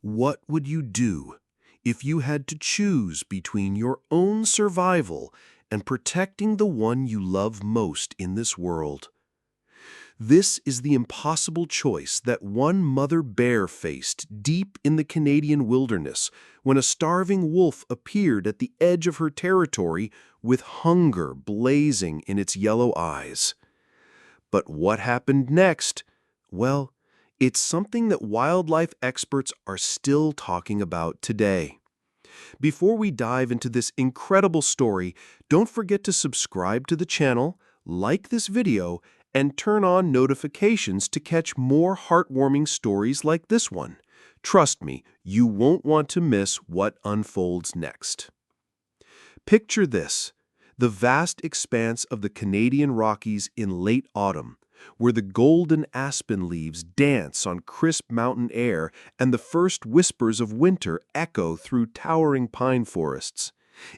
What would you do if you had to choose between your own survival and protecting the one you love most in this world? This is the impossible choice that one mother bear faced deep in the Canadian wilderness when a starving wolf appeared at the edge of her territory with hunger blazing in its yellow eyes. But what happened next? Well, it's something that wildlife experts are still talking about today. Before we dive into this incredible story, don't forget to subscribe to the channel, like this video, and turn on notifications to catch more heartwarming stories like this one. Trust me, you won't want to miss what unfolds next. Picture this: the vast expanse of the Canadian Rockies in late autumn, where the golden aspen leaves dance on crisp mountain air and the first whispers of winter echo through towering pine forests.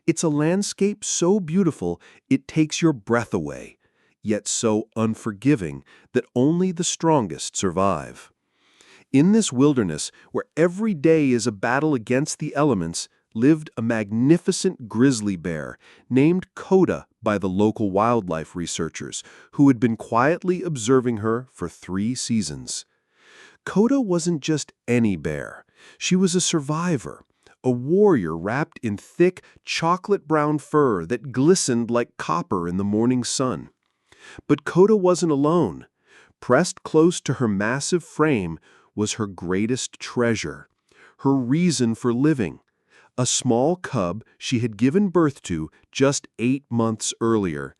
It's a landscape so beautiful it takes your breath away, yet so unforgiving that only the strongest survive. In this wilderness, where every day is a battle against the elements, lived a magnificent grizzly bear named Coda by the local wildlife researchers, who had been quietly observing her for 3 seasons. Coda wasn't just any bear. She was a survivor, a warrior wrapped in thick, chocolate-brown fur that glistened like copper in the morning sun. But Coda wasn't alone. Pressed close to her massive frame was her greatest treasure, her reason for living. A small cub she had given birth to just 8 months earlier.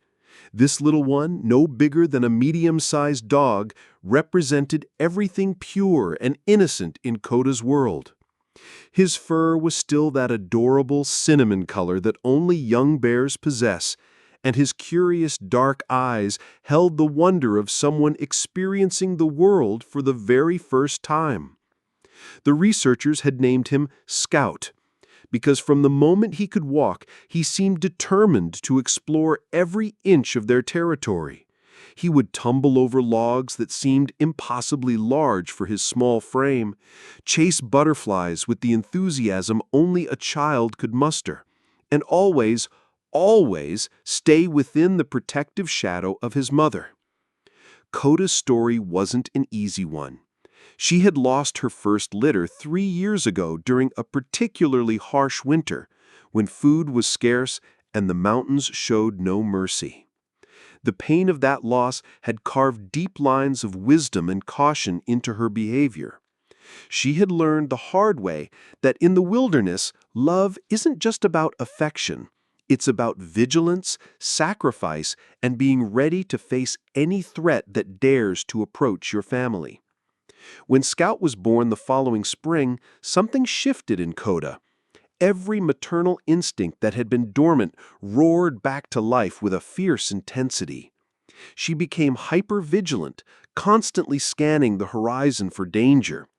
This little one, no bigger than a medium-sized dog, represented everything pure and innocent in Coda's world. His fur was still that adorable cinnamon color that only young bears possess, and his curious dark eyes held the wonder of someone experiencing the world for the very first time. The researchers had named him Scout, because from the moment he could walk, he seemed determined to explore every inch of their territory. He would tumble over logs that seemed impossibly large for his small frame, chase butterflies with the enthusiasm only a child could muster, and always stay within the protective shadow of his mother. Coda's story wasn't an easy one. She had lost her first litter 3 years ago during a particularly harsh winter, when food was scarce and the mountains showed no mercy. The pain of that loss had carved deep lines of wisdom and caution into her behavior. She had learned the hard way that in the wilderness, love isn't just about affection. It's about vigilance, sacrifice, and being ready to face any threat that dares to approach your family. When Scout was born the following spring, something shifted in Coda. Every maternal instinct that had been dormant roared back to life with a fierce intensity. She became hyper-vigilant, constantly scanning the horizon for danger.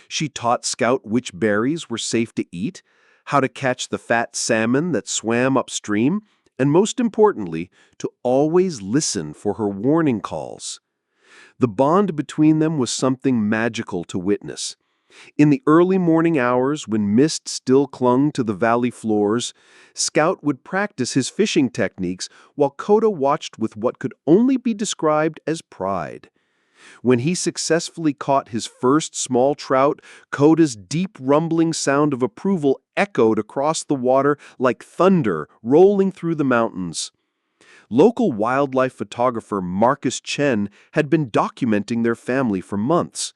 She taught Scout which berries were safe to eat, how to catch the fat salmon that swam upstream, and most importantly, to always listen for her warning calls. The bond between them was something magical to witness. In the early morning hours, when mist still clung to the valley floors, Scout would practice his fishing techniques while Coda watched with what could only be described as pride. When he successfully caught his first small trout, Coda's deep rumbling sound of approval echoed across the water like thunder rolling through the mountains. Local wildlife photographer Marcus Chen had been documenting their family for months.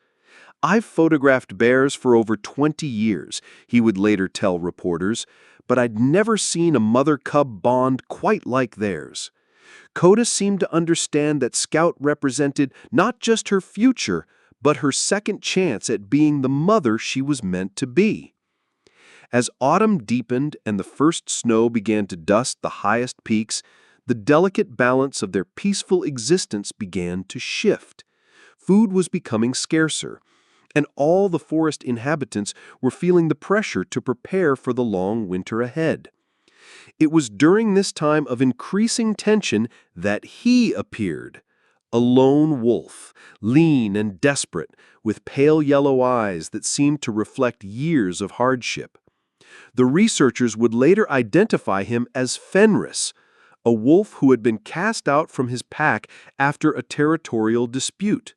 "I've photographed bears for over 20 years, he would later tell reporters, but I'd never seen a mother-cub bond quite like theirs. Coda seemed to understand that Scout represented not just her future, but her second chance at being the mother she was meant to be." As autumn deepened and the first snow began to dust the highest peaks, the delicate balance of their peaceful existence began to shift. Food was becoming scarcer, and all the forest inhabitants were feeling the pressure to prepare for the long winter ahead. It was during this time of increasing tension that he appeared, a lone wolf, lean and desperate, with pale yellow eyes that seemed to reflect years of hardship. The researchers would later identify him as Fenris, a wolf who had been cast out from his pack after a territorial dispute.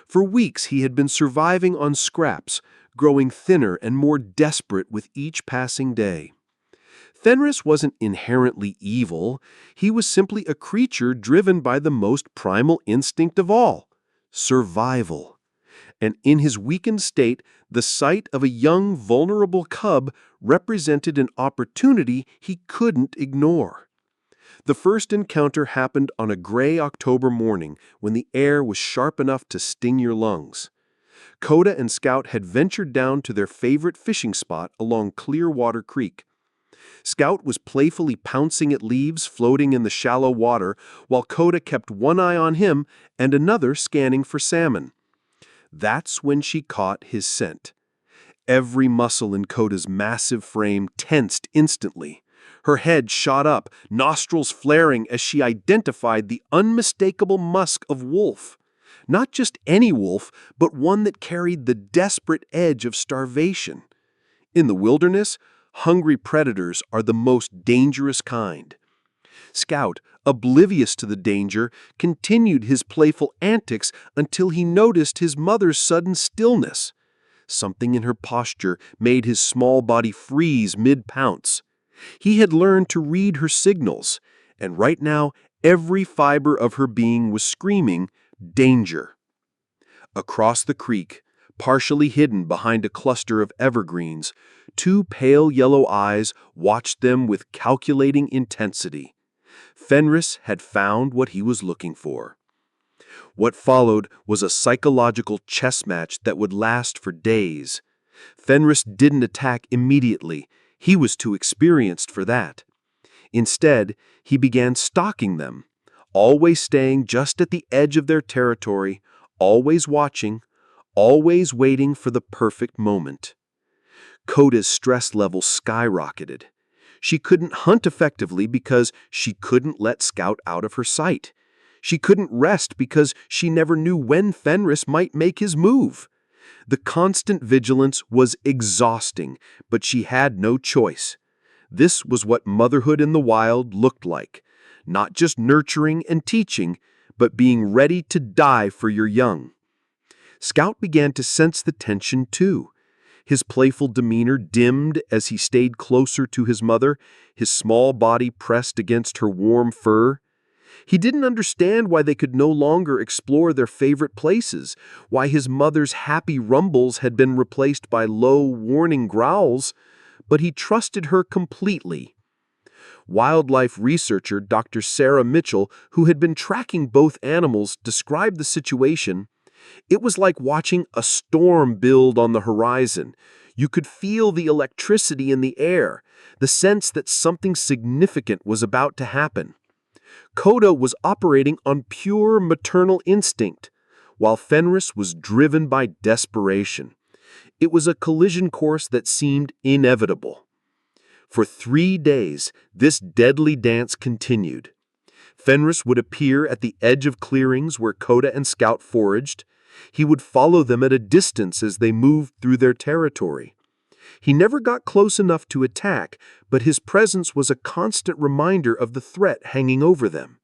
For weeks he had been surviving on scraps, growing thinner and more desperate with each passing day. Fenris wasn't inherently evil. He was simply a creature driven by the most primal instinct of all, survival. And in his weakened state, the sight of a young, vulnerable cub represented an opportunity he couldn't ignore. The first encounter happened on a gray October morning when the air was sharp enough to sting your lungs. Coda and Scout had ventured down to their favorite fishing spot along Clearwater Creek. Scout was playfully pouncing at leaves floating in the shallow water, while Coda kept one eye on him and another scanning for salmon. That's when she caught his scent. Every muscle in Coda's massive frame tensed instantly. Her head shot up, nostrils flaring as she identified the unmistakable musk of wolf. Not just any wolf, but one that carried the desperate edge of starvation. In the wilderness, hungry predators are the most dangerous kind. Scout, oblivious to the danger, continued his playful antics until he noticed his mother's sudden stillness. Something in her posture made his small body freeze mid-pounce. He had learned to read her signals, and right now every fiber of her being was screaming, "Danger!" Across the creek, partially hidden behind a cluster of evergreens, two pale yellow eyes watched them with calculating intensity. Fenris had found what he was looking for. What followed was a psychological chess match that would last for days. Fenris didn't attack immediately. He was too experienced for that. Instead, he began stalking them, always staying just at the edge of their territory, always watching, always waiting for the perfect moment. Coda's stress level skyrocketed. She couldn't hunt effectively because she couldn't let Scout out of her sight. She couldn't rest because she never knew when Fenris might make his move. The constant vigilance was exhausting, but she had no choice. This was what motherhood in the wild looked like. Not just nurturing and teaching, but being ready to die for your young. Scout began to sense the tension too. His playful demeanor dimmed as he stayed closer to his mother, his small body pressed against her warm fur. He didn't understand why they could no longer explore their favorite places, why his mother's happy rumbles had been replaced by low, warning growls, but he trusted her completely. Wildlife researcher Dr. Sarah Mitchell, who had been tracking both animals, described the situation. It was like watching a storm build on the horizon. You could feel the electricity in the air, the sense that something significant was about to happen. Coda was operating on pure maternal instinct, while Fenris was driven by desperation. It was a collision course that seemed inevitable. For 3 days, this deadly dance continued. Fenris would appear at the edge of clearings where Coda and Scout foraged. He would follow them at a distance as they moved through their territory. He never got close enough to attack, but his presence was a constant reminder of the threat hanging over them.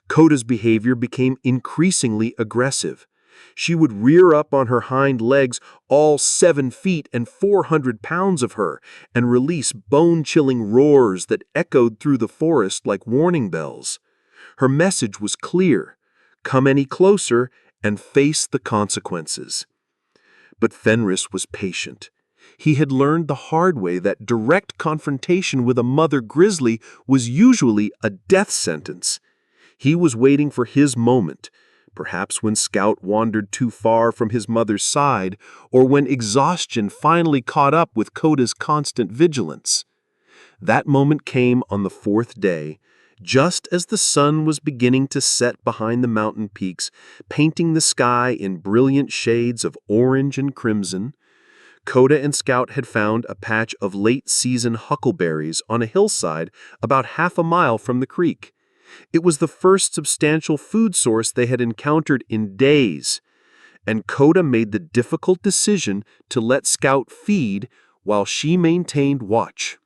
Coda's behavior became increasingly aggressive. She would rear up on her hind legs, all 7 feet and 400 pounds of her, and release bone-chilling roars that echoed through the forest like warning bells. Her message was clear: come any closer and face the consequences. But Fenris was patient. He had learned the hard way that direct confrontation with a mother grizzly was usually a death sentence. He was waiting for his moment, perhaps when Scout wandered too far from his mother's side, or when exhaustion finally caught up with Coda's constant vigilance. That moment came on the 4th day, just as the sun was beginning to set behind the mountain peaks, painting the sky in brilliant shades of orange and crimson. Coda and Scout had found a patch of late-season huckleberries on a hillside about half a mile from the creek. It was the first substantial food source they had encountered in days, and Coda made the difficult decision to let Scout feed while she maintained watch.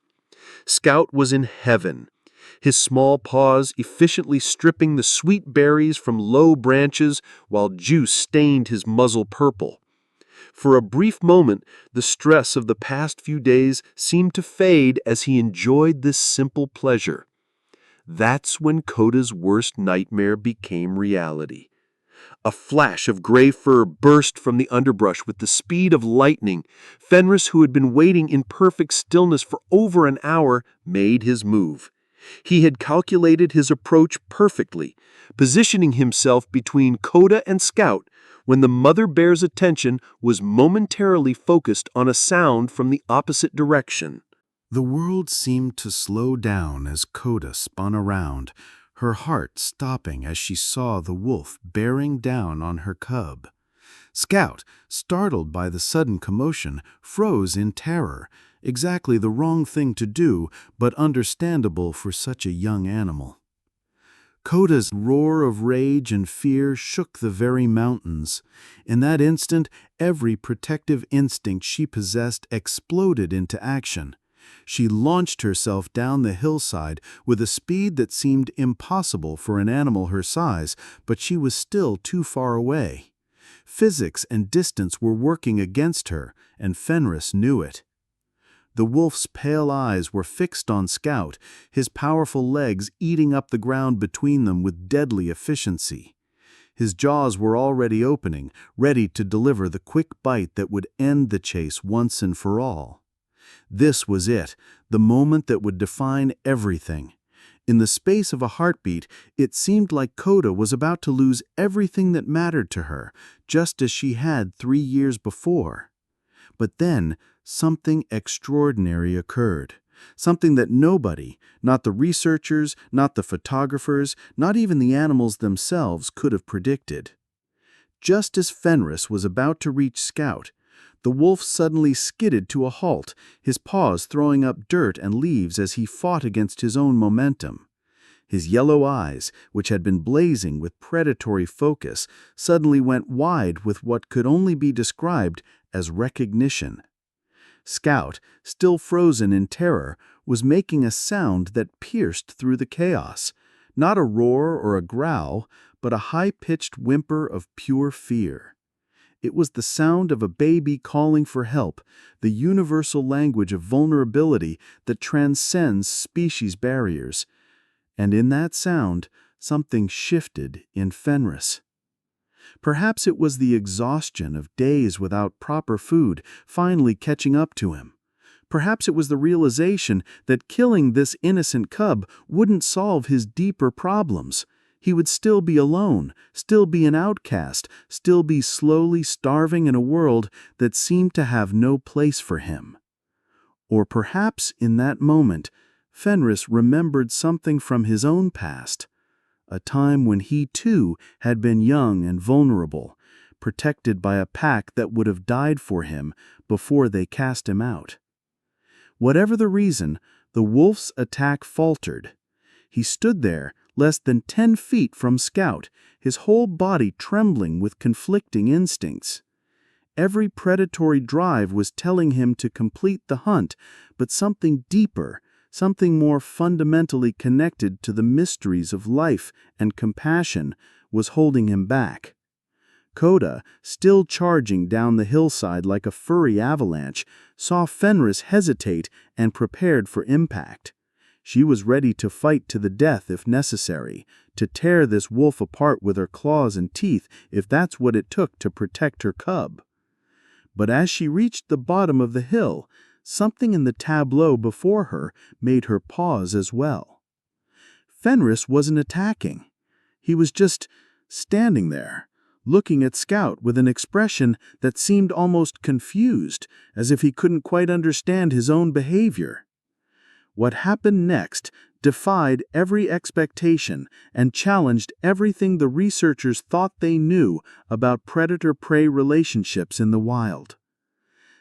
Scout was in heaven, his small paws efficiently stripping the sweet berries from low branches while juice stained his muzzle purple. For a brief moment, the stress of the past few days seemed to fade as he enjoyed this simple pleasure. That's when Coda's worst nightmare became reality. A flash of gray fur burst from the underbrush with the speed of lightning. Fenris, who had been waiting in perfect stillness for over an hour, made his move. He had calculated his approach perfectly, positioning himself between Coda and Scout when the mother bear's attention was momentarily focused on a sound from the opposite direction. The world seemed to slow down as Coda spun around, her heart stopping as she saw the wolf bearing down on her cub. Scout, startled by the sudden commotion, froze in terror, exactly the wrong thing to do, but understandable for such a young animal. Coda's roar of rage and fear shook the very mountains. In that instant, every protective instinct she possessed exploded into action. She launched herself down the hillside with a speed that seemed impossible for an animal her size, but she was still too far away. Physics and distance were working against her, and Fenris knew it. The wolf's pale eyes were fixed on Scout, his powerful legs eating up the ground between them with deadly efficiency. His jaws were already opening, ready to deliver the quick bite that would end the chase once and for all. This was it, the moment that would define everything. In the space of a heartbeat, it seemed like Coda was about to lose everything that mattered to her, just as she had 3 years before. But then, something extraordinary occurred. Something that nobody, not the researchers, not the photographers, not even the animals themselves, could have predicted. Just as Fenris was about to reach Scout, the wolf suddenly skidded to a halt, his paws throwing up dirt and leaves as he fought against his own momentum. His yellow eyes, which had been blazing with predatory focus, suddenly went wide with what could only be described as recognition. Scout, still frozen in terror, was making a sound that pierced through the chaos, not a roar or a growl, but a high-pitched whimper of pure fear. It was the sound of a baby calling for help, the universal language of vulnerability that transcends species barriers. And in that sound, something shifted in Fenris. Perhaps it was the exhaustion of days without proper food finally catching up to him. Perhaps it was the realization that killing this innocent cub wouldn't solve his deeper problems. He would still be alone, still be an outcast, still be slowly starving in a world that seemed to have no place for him. Or perhaps in that moment, Fenris remembered something from his own past, a time when he too had been young and vulnerable, protected by a pack that would have died for him before they cast him out. Whatever the reason, the wolf's attack faltered. He stood there, less than 10 feet from Scout, his whole body trembling with conflicting instincts. Every predatory drive was telling him to complete the hunt, but something deeper, something more fundamentally connected to the mysteries of life and compassion, was holding him back. Coda, still charging down the hillside like a furry avalanche, saw Fenris hesitate and prepared for impact. She was ready to fight to the death if necessary, to tear this wolf apart with her claws and teeth if that's what it took to protect her cub. But as she reached the bottom of the hill, something in the tableau before her made her pause as well. Fenris wasn't attacking. He was just standing there, looking at Scout with an expression that seemed almost confused, as if he couldn't quite understand his own behavior. What happened next defied every expectation and challenged everything the researchers thought they knew about predator-prey relationships in the wild.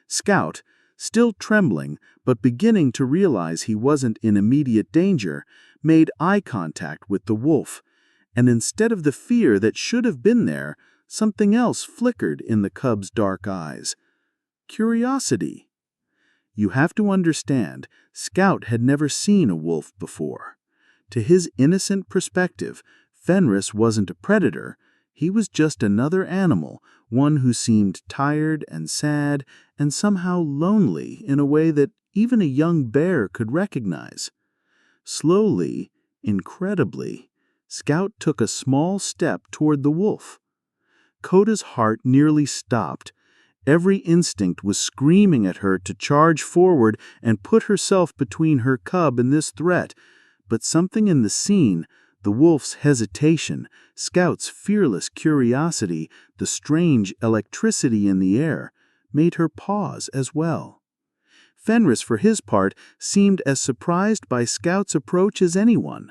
Scout, still trembling but beginning to realize he wasn't in immediate danger, made eye contact with the wolf, and instead of the fear that should have been there, something else flickered in the cub's dark eyes. Curiosity. You have to understand, Scout had never seen a wolf before. To his innocent perspective, Fenris wasn't a predator. He was just another animal, one who seemed tired and sad and somehow lonely in a way that even a young bear could recognize. Slowly, incredibly, Scout took a small step toward the wolf. Coda's heart nearly stopped. Every instinct was screaming at her to charge forward and put herself between her cub and this threat. But something in the scene, the wolf's hesitation, Scout's fearless curiosity, the strange electricity in the air, made her pause as well. Fenris, for his part, seemed as surprised by Scout's approach as anyone.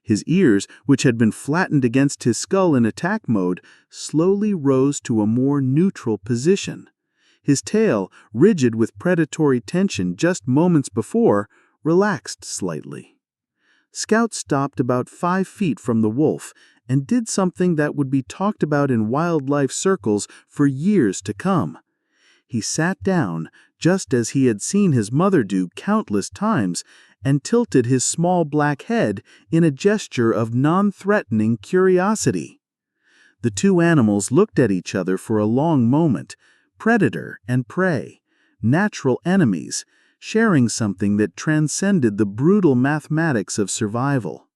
His ears, which had been flattened against his skull in attack mode, slowly rose to a more neutral position. His tail, rigid with predatory tension just moments before, relaxed slightly. Scout stopped about 5 feet from the wolf and did something that would be talked about in wildlife circles for years to come. He sat down, just as he had seen his mother do countless times, and tilted his small black head in a gesture of non-threatening curiosity. The two animals looked at each other for a long moment, predator and prey, natural enemies, sharing something that transcended the brutal mathematics of survival.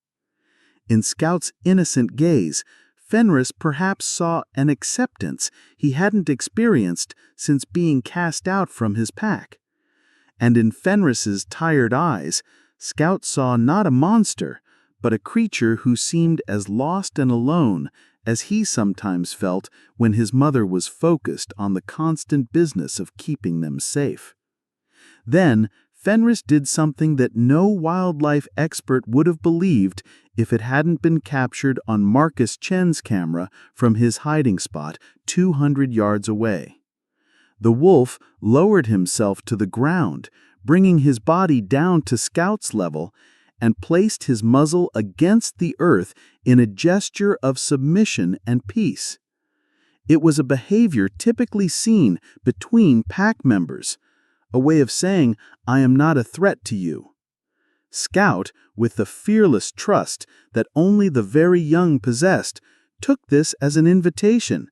In Scout's innocent gaze, Fenris perhaps saw an acceptance he hadn't experienced since being cast out from his pack. And in Fenris's tired eyes, Scout saw not a monster, but a creature who seemed as lost and alone as he sometimes felt when his mother was focused on the constant business of keeping them safe. Then, Fenris did something that no wildlife expert would have believed if it hadn't been captured on Marcus Chen's camera from his hiding spot 200 yards away. The wolf lowered himself to the ground, bringing his body down to Scout's level, and placed his muzzle against the earth in a gesture of submission and peace. It was a behavior typically seen between pack members, a way of saying, "I am not a threat to you." Scout, with the fearless trust that only the very young possessed, took this as an invitation.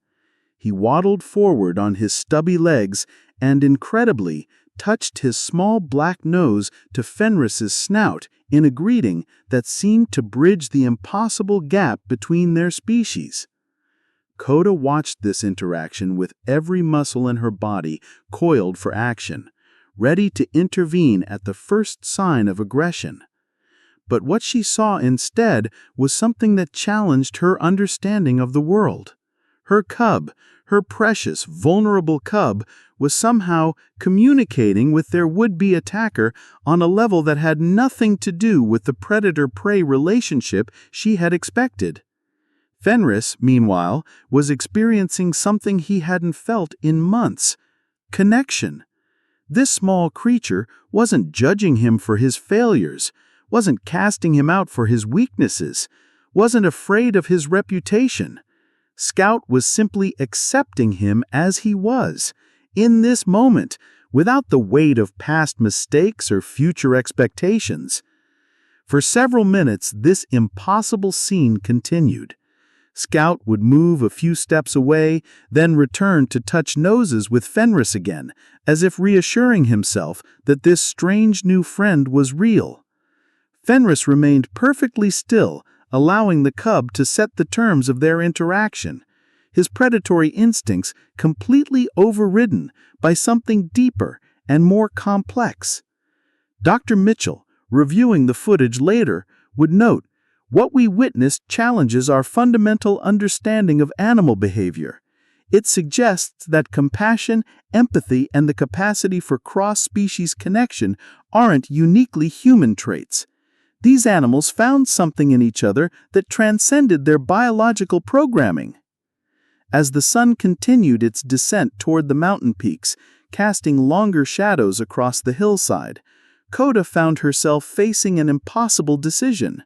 He waddled forward on his stubby legs and, incredibly, touched his small black nose to Fenris's snout in a greeting that seemed to bridge the impossible gap between their species. Coda watched this interaction with every muscle in her body coiled for action, ready to intervene at the first sign of aggression. But what she saw instead was something that challenged her understanding of the world. Her cub, her precious, vulnerable cub, was somehow communicating with their would-be attacker on a level that had nothing to do with the predator-prey relationship she had expected. Fenris, meanwhile, was experiencing something he hadn't felt in months: connection. This small creature wasn't judging him for his failures, wasn't casting him out for his weaknesses, wasn't afraid of his reputation. Scout was simply accepting him as he was, in this moment, without the weight of past mistakes or future expectations. For several minutes, this impossible scene continued. Scout would move a few steps away, then return to touch noses with Fenris again, as if reassuring himself that this strange new friend was real. Fenris remained perfectly still, allowing the cub to set the terms of their interaction, his predatory instincts completely overridden by something deeper and more complex. Dr. Mitchell, reviewing the footage later, would note, "What we witnessed challenges our fundamental understanding of animal behavior. It suggests that compassion, empathy, and the capacity for cross-species connection aren't uniquely human traits. These animals found something in each other that transcended their biological programming." As the sun continued its descent toward the mountain peaks, casting longer shadows across the hillside, Coda found herself facing an impossible decision.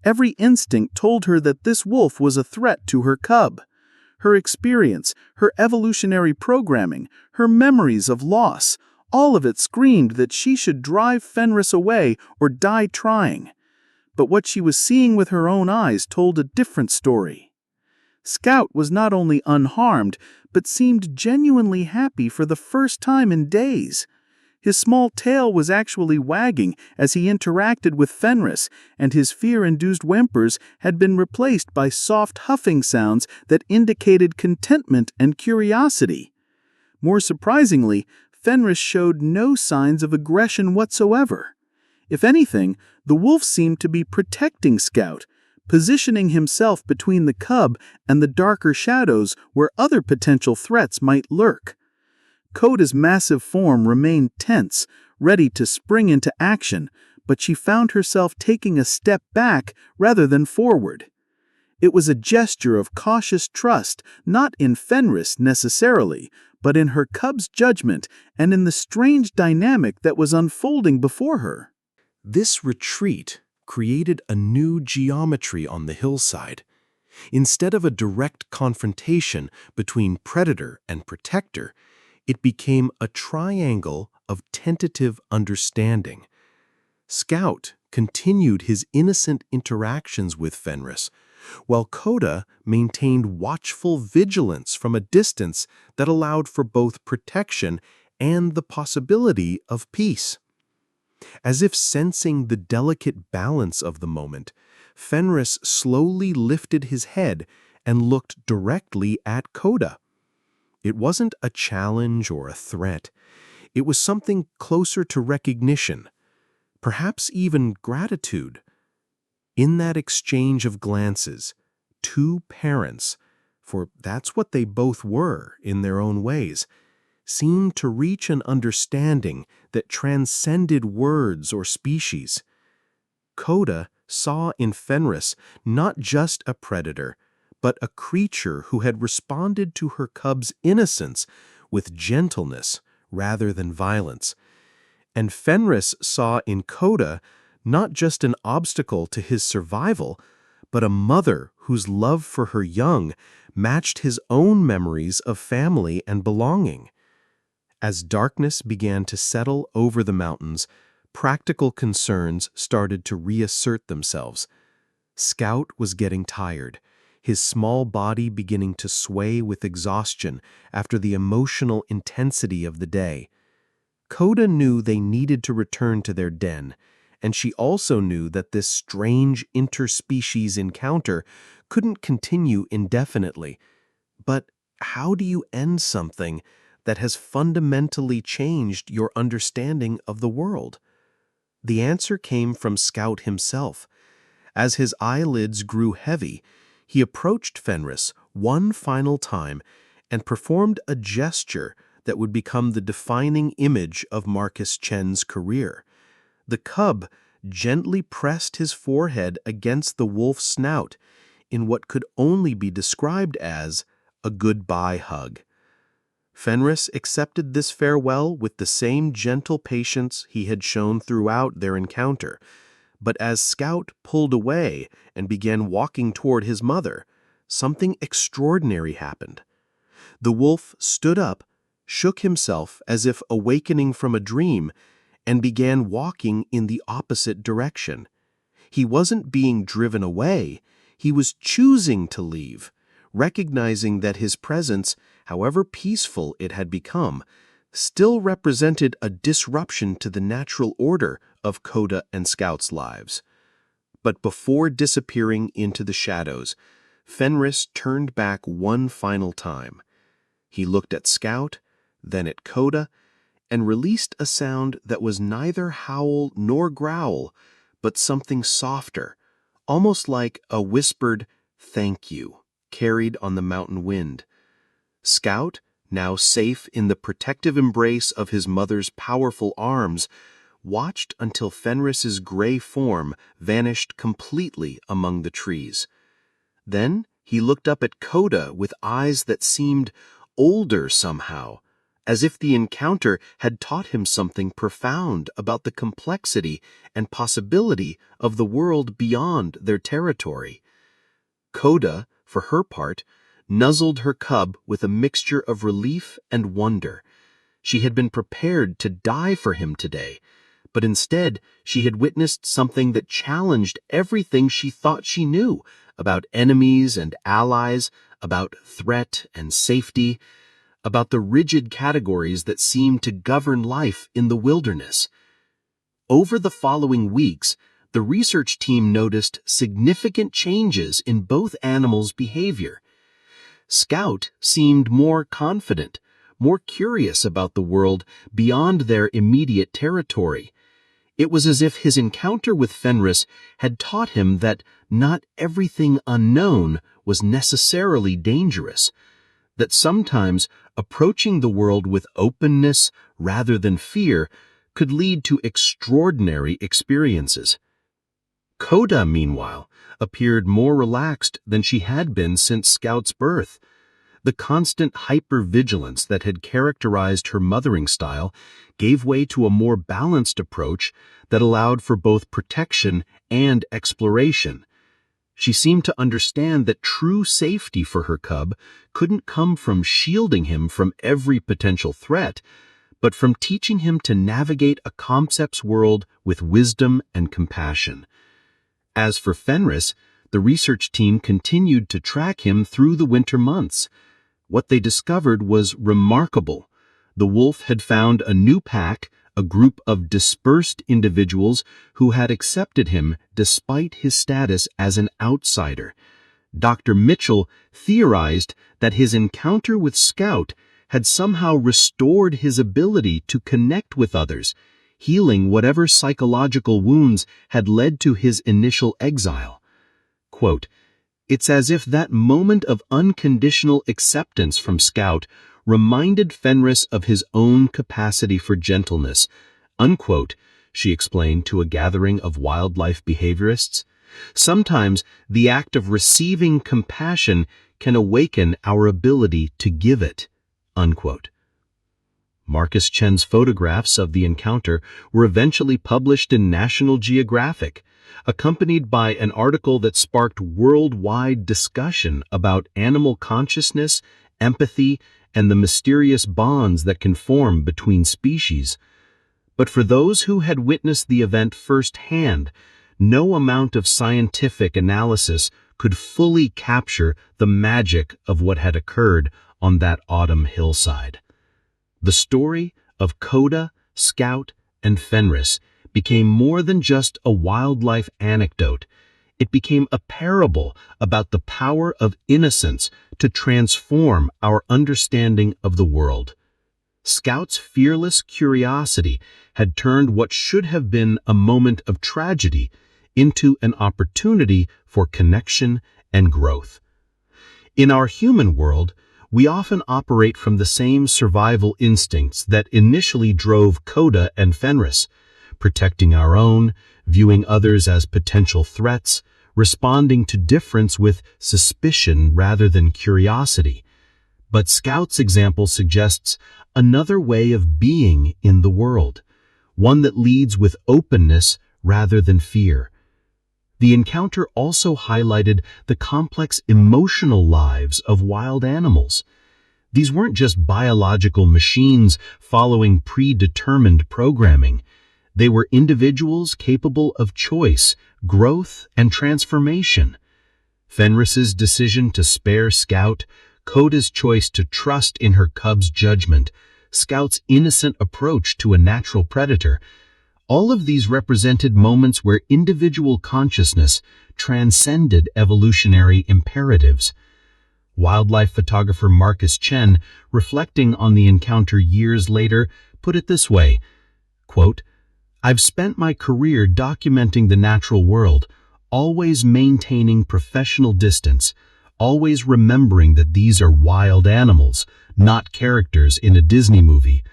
Every instinct told her that this wolf was a threat to her cub. Her experience, her evolutionary programming, her memories of loss, all of it screamed that she should drive Fenris away or die trying. But what she was seeing with her own eyes told a different story. Scout was not only unharmed, but seemed genuinely happy for the first time in days. His small tail was actually wagging as he interacted with Fenris, and his fear-induced whimpers had been replaced by soft huffing sounds that indicated contentment and curiosity. More surprisingly, Fenris showed no signs of aggression whatsoever. If anything, the wolf seemed to be protecting Scout, positioning himself between the cub and the darker shadows where other potential threats might lurk. Coda's massive form remained tense, ready to spring into action, but she found herself taking a step back rather than forward. It was a gesture of cautious trust, not in Fenris necessarily, but in her cub's judgment and in the strange dynamic that was unfolding before her. This retreat created a new geometry on the hillside. Instead of a direct confrontation between predator and protector, it became a triangle of tentative understanding. Scout continued his innocent interactions with Fenris, while Coda maintained watchful vigilance from a distance that allowed for both protection and the possibility of peace. As if sensing the delicate balance of the moment, Fenris slowly lifted his head and looked directly at Coda. It wasn't a challenge or a threat. It was something closer to recognition, perhaps even gratitude. In that exchange of glances, two parents, for that's what they both were in their own ways, seemed to reach an understanding that transcended words or species. Coda saw in Fenris not just a predator, but a creature who had responded to her cub's innocence with gentleness rather than violence. And Fenris saw in Coda not just an obstacle to his survival, but a mother whose love for her young matched his own memories of family and belonging. As darkness began to settle over the mountains, practical concerns started to reassert themselves. Scout was getting tired, his small body beginning to sway with exhaustion after the emotional intensity of the day. Coda knew they needed to return to their den, and she also knew that this strange interspecies encounter couldn't continue indefinitely. But how do you end something that has fundamentally changed your understanding of the world? The answer came from Scout himself. As his eyelids grew heavy, he approached Fenris one final time and performed a gesture that would become the defining image of Marcus Chen's career. The cub gently pressed his forehead against the wolf's snout in what could only be described as a goodbye hug. Fenris accepted this farewell with the same gentle patience he had shown throughout their encounter, but as Scout pulled away and began walking toward his mother, something extraordinary happened. The wolf stood up, shook himself as if awakening from a dream, and began walking in the opposite direction. He wasn't being driven away, he was choosing to leave, recognizing that his presence, however peaceful it had become, still represented a disruption to the natural order of Coda and Scout's lives. But before disappearing into the shadows, Fenris turned back one final time. He looked at Scout, then at Coda, and released a sound that was neither howl nor growl, but something softer, almost like a whispered "thank you" carried on the mountain wind. Scout, now safe in the protective embrace of his mother's powerful arms, watched until Fenris's gray form vanished completely among the trees. Then he looked up at Coda with eyes that seemed older somehow, as if the encounter had taught him something profound about the complexity and possibility of the world beyond their territory. Coda, for her part, nuzzled her cub with a mixture of relief and wonder. She had been prepared to die for him today, but instead she had witnessed something that challenged everything she thought she knew about enemies and allies, about threat and safety, about the rigid categories that seemed to govern life in the wilderness. Over the following weeks, the research team noticed significant changes in both animals' behavior. Scout seemed more confident, more curious about the world beyond their immediate territory. It was as if his encounter with Fenris had taught him that not everything unknown was necessarily dangerous, that sometimes approaching the world with openness rather than fear could lead to extraordinary experiences. Coda, meanwhile, appeared more relaxed than she had been since Scout's birth. The constant hypervigilance that had characterized her mothering style gave way to a more balanced approach that allowed for both protection and exploration. She seemed to understand that true safety for her cub couldn't come from shielding him from every potential threat, but from teaching him to navigate a concept's world with wisdom and compassion. As for Fenris, the research team continued to track him through the winter months. What they discovered was remarkable. The wolf had found a new pack, a group of dispersed individuals who had accepted him despite his status as an outsider. Dr. Mitchell theorized that his encounter with Scout had somehow restored his ability to connect with others, healing whatever psychological wounds had led to his initial exile. Quote, "It's as if that moment of unconditional acceptance from Scout reminded Fenris of his own capacity for gentleness," unquote, she explained to a gathering of wildlife behaviorists. Sometimes the act of receiving compassion can awaken our ability to give it, unquote. Marcus Chen's photographs of the encounter were eventually published in National Geographic, accompanied by an article that sparked worldwide discussion about animal consciousness, empathy, and the mysterious bonds that can form between species. But for those who had witnessed the event firsthand, no amount of scientific analysis could fully capture the magic of what had occurred on that autumn hillside. The story of Coda, Scout, and Fenris became more than just a wildlife anecdote. It became a parable about the power of innocence to transform our understanding of the world. Scout's fearless curiosity had turned what should have been a moment of tragedy into an opportunity for connection and growth. In our human world, we often operate from the same survival instincts that initially drove Coda and Fenris, protecting our own, viewing others as potential threats, responding to difference with suspicion rather than curiosity. But Scout's example suggests another way of being in the world, one that leads with openness rather than fear. The encounter also highlighted the complex emotional lives of wild animals. These weren't just biological machines following predetermined programming. They were individuals capable of choice, growth, and transformation. Fenris's decision to spare Scout, Coda's choice to trust in her cub's judgment, Scout's innocent approach to a natural predator, all of these represented moments where individual consciousness transcended evolutionary imperatives. Wildlife photographer Marcus Chen, reflecting on the encounter years later, put it this way, quote, "I've spent my career documenting the natural world, always maintaining professional distance, always remembering that these are wild animals, not characters in a Disney movie.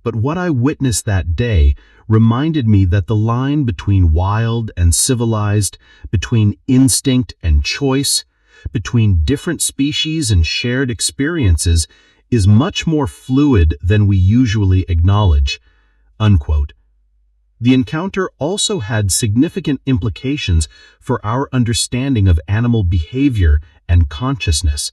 But what I witnessed that day reminded me that the line between wild and civilized, between instinct and choice, between different species and shared experiences is much more fluid than we usually acknowledge," unquote. The encounter also had significant implications for our understanding of animal behavior and consciousness.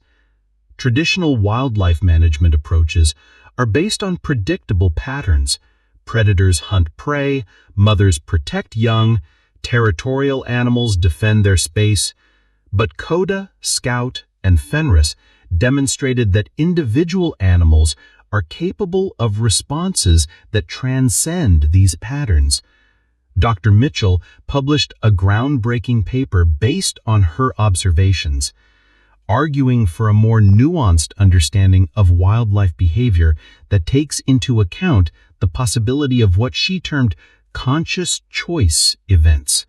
Traditional wildlife management approaches are based on predictable patterns. Predators hunt prey, mothers protect young, territorial animals defend their space. But Coda, Scout, and Fenris demonstrated that individual animals are capable of responses that transcend these patterns. Dr. Mitchell published a groundbreaking paper based on her observations, arguing for a more nuanced understanding of wildlife behavior that takes into account the possibility of what she termed conscious choice events,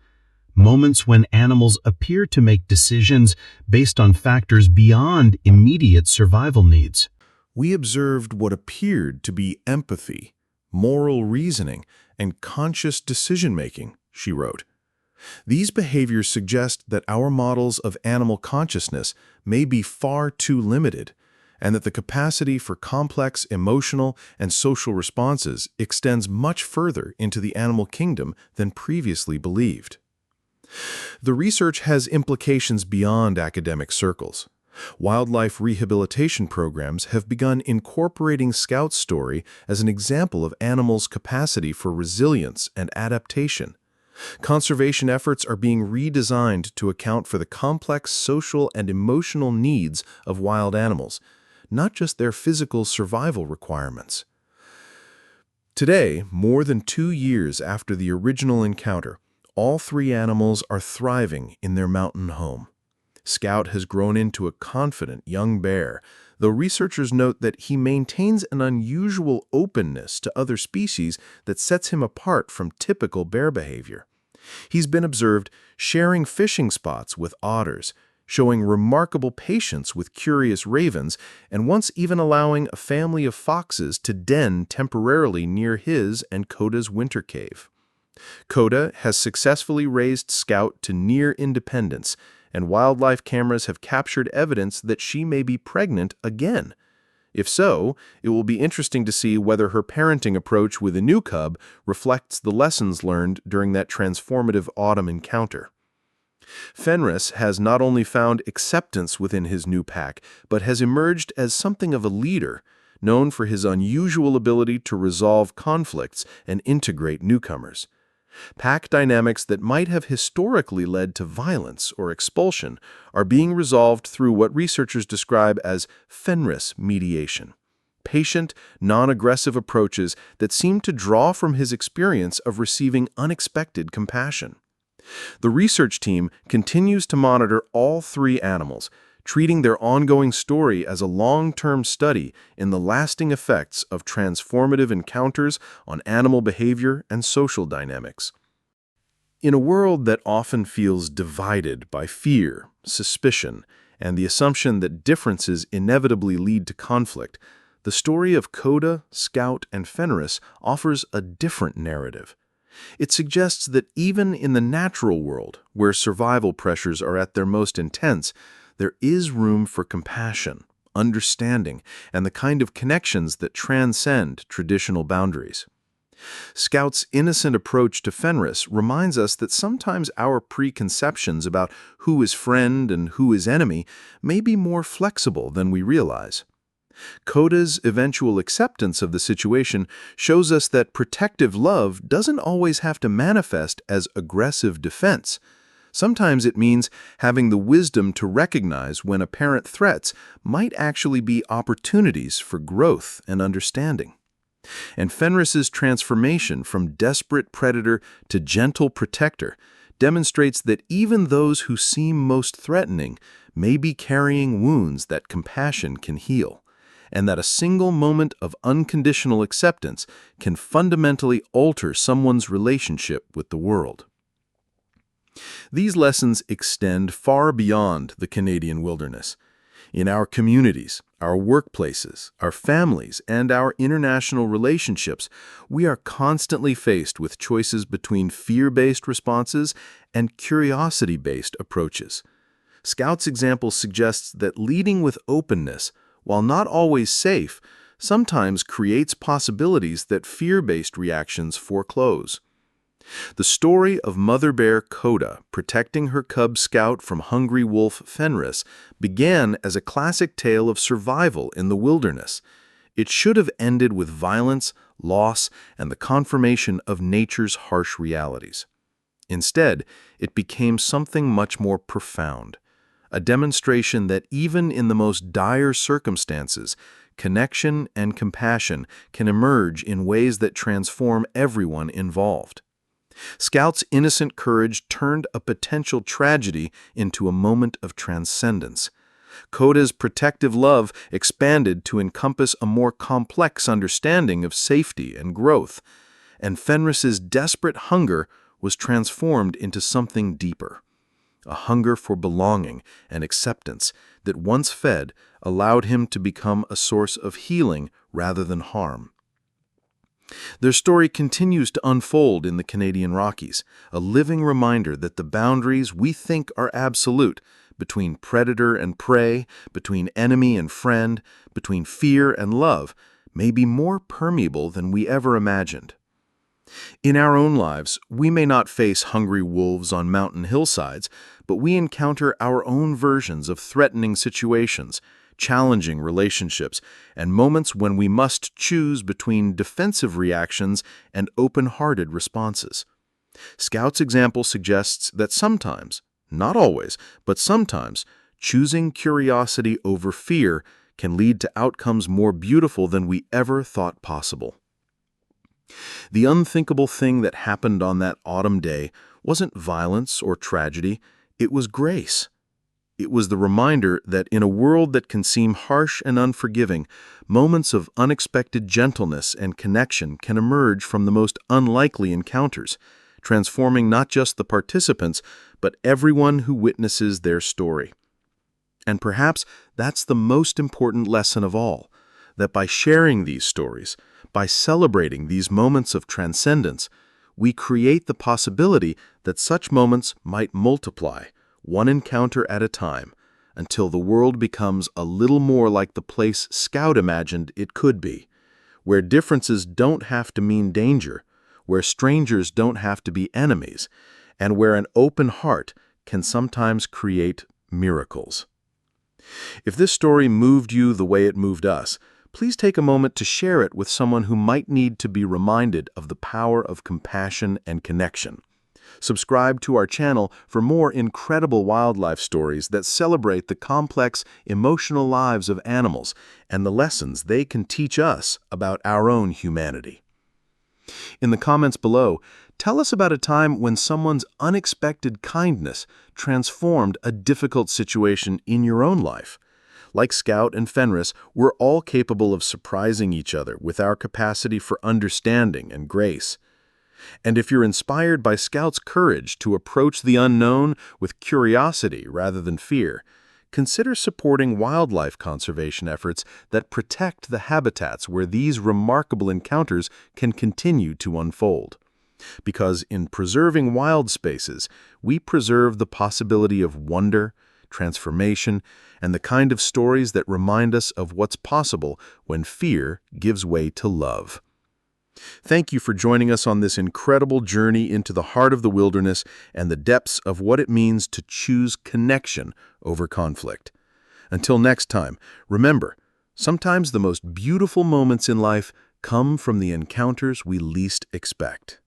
moments when animals appear to make decisions based on factors beyond immediate survival needs. We observed what appeared to be empathy, moral reasoning, and conscious decision-making, she wrote. These behaviors suggest that our models of animal consciousness may be far too limited, and that the capacity for complex emotional and social responses extends much further into the animal kingdom than previously believed. The research has implications beyond academic circles. Wildlife rehabilitation programs have begun incorporating Scout's story as an example of animals' capacity for resilience and adaptation. Conservation efforts are being redesigned to account for the complex social and emotional needs of wild animals, not just their physical survival requirements. Today, more than 2 years after the original encounter, all 3 animals are thriving in their mountain home. Scout has grown into a confident young bear, though researchers note that he maintains an unusual openness to other species that sets him apart from typical bear behavior. He's been observed sharing fishing spots with otters, showing remarkable patience with curious ravens, and once even allowing a family of foxes to den temporarily near his and Coda's winter cave. Coda has successfully raised Scout to near independence, and wildlife cameras have captured evidence that she may be pregnant again. If so, it will be interesting to see whether her parenting approach with a new cub reflects the lessons learned during that transformative autumn encounter. Fenris has not only found acceptance within his new pack, but has emerged as something of a leader, known for his unusual ability to resolve conflicts and integrate newcomers. Pack dynamics that might have historically led to violence or expulsion are being resolved through what researchers describe as Fenris mediation, patient, non-aggressive approaches that seem to draw from his experience of receiving unexpected compassion. The research team continues to monitor all 3 animals, treating their ongoing story as a long-term study in the lasting effects of transformative encounters on animal behavior and social dynamics. In a world that often feels divided by fear, suspicion, and the assumption that differences inevitably lead to conflict, the story of Coda, Scout, and Fenris offers a different narrative. It suggests that even in the natural world, where survival pressures are at their most intense, there is room for compassion, understanding, and the kind of connections that transcend traditional boundaries. Scout's innocent approach to Fenris reminds us that sometimes our preconceptions about who is friend and who is enemy may be more flexible than we realize. Coda's eventual acceptance of the situation shows us that protective love doesn't always have to manifest as aggressive defense. Sometimes it means having the wisdom to recognize when apparent threats might actually be opportunities for growth and understanding. And Fenris's transformation from desperate predator to gentle protector demonstrates that even those who seem most threatening may be carrying wounds that compassion can heal, and that a single moment of unconditional acceptance can fundamentally alter someone's relationship with the world. These lessons extend far beyond the Canadian wilderness. In our communities, our workplaces, our families, and our international relationships, we are constantly faced with choices between fear-based responses and curiosity-based approaches. Scout's example suggests that leading with openness while not always safe, sometimes creates possibilities that fear-based reactions foreclose. The story of Mother Bear Coda protecting her cub Scout from hungry wolf Fenris began as a classic tale of survival in the wilderness. It should have ended with violence, loss, and the confirmation of nature's harsh realities. Instead, it became something much more profound, a demonstration that even in the most dire circumstances, connection and compassion can emerge in ways that transform everyone involved. Scout's innocent courage turned a potential tragedy into a moment of transcendence. Coda's protective love expanded to encompass a more complex understanding of safety and growth, and Fenris's desperate hunger was transformed into something deeper, a hunger for belonging and acceptance that once fed allowed him to become a source of healing rather than harm. Their story continues to unfold in the Canadian Rockies, a living reminder that the boundaries we think are absolute between predator and prey, between enemy and friend, between fear and love, may be more permeable than we ever imagined. In our own lives, we may not face hungry wolves on mountain hillsides, but we encounter our own versions of threatening situations, challenging relationships, and moments when we must choose between defensive reactions and open-hearted responses. Scout's example suggests that sometimes, not always, but sometimes, choosing curiosity over fear can lead to outcomes more beautiful than we ever thought possible. The unthinkable thing that happened on that autumn day wasn't violence or tragedy, it was grace. It was the reminder that in a world that can seem harsh and unforgiving, moments of unexpected gentleness and connection can emerge from the most unlikely encounters, transforming not just the participants, but everyone who witnesses their story. And perhaps that's the most important lesson of all, that by sharing these stories, by celebrating these moments of transcendence, we create the possibility that such moments might multiply, one encounter at a time, until the world becomes a little more like the place Scout imagined it could be, where differences don't have to mean danger, where strangers don't have to be enemies, and where an open heart can sometimes create miracles. If this story moved you the way it moved us, please take a moment to share it with someone who might need to be reminded of the power of compassion and connection. Subscribe to our channel for more incredible wildlife stories that celebrate the complex, emotional lives of animals and the lessons they can teach us about our own humanity. In the comments below, tell us about a time when someone's unexpected kindness transformed a difficult situation in your own life. Like Scout and Fenris, we're all capable of surprising each other with our capacity for understanding and grace. And if you're inspired by Scout's courage to approach the unknown with curiosity rather than fear, consider supporting wildlife conservation efforts that protect the habitats where these remarkable encounters can continue to unfold. Because in preserving wild spaces, we preserve the possibility of wonder, transformation, and the kind of stories that remind us of what's possible when fear gives way to love. Thank you for joining us on this incredible journey into the heart of the wilderness and the depths of what it means to choose connection over conflict. Until next time, remember, sometimes the most beautiful moments in life come from the encounters we least expect.